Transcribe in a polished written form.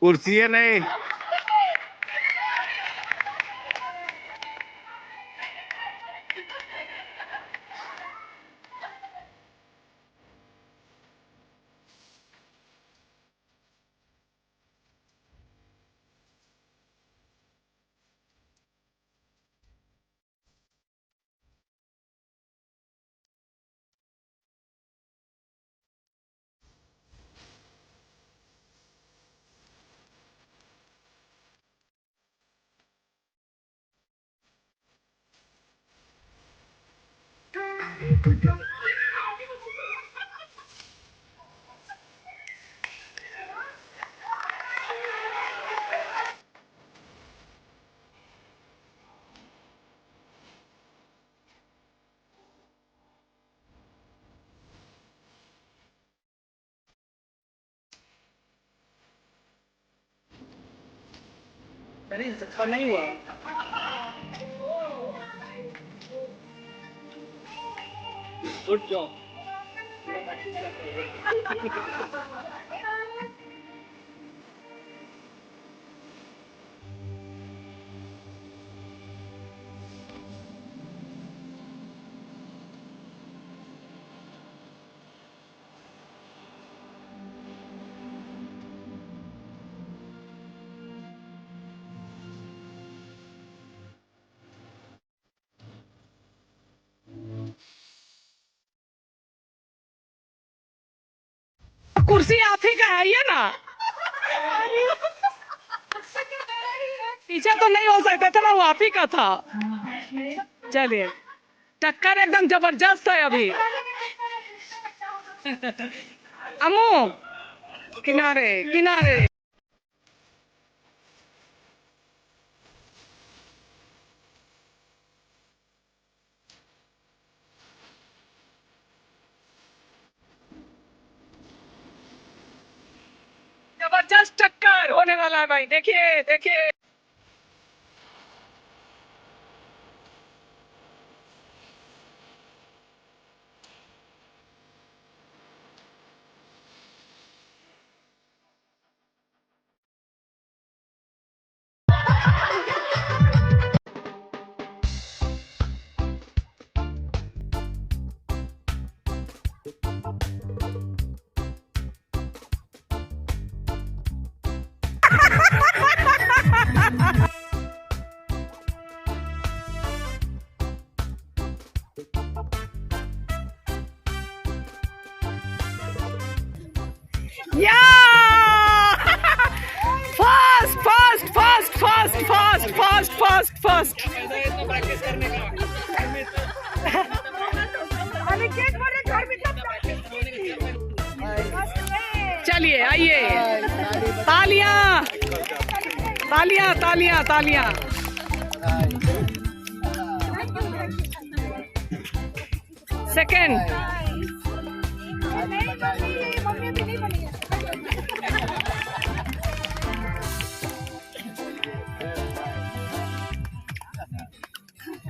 कुर्सी है नहीं। अरे धक्का नहीं हुआ। उठ जाओ। कुर्सी आप ही का है ये ना। पीछे तो नहीं हो सकता था ना, वो आप ही का था। चलिए, टक्कर एकदम जबरदस्त है अभी। अम्मू किनारे किनारे। जबरदस्त टक्कर होने वाला है भाई, देखिए देखिए। Yeah! Fast, fast, fast, fast, fast, fast, fast, fast. चलिए आइए, तालियां तालियां तालियां तालियां। सेकंड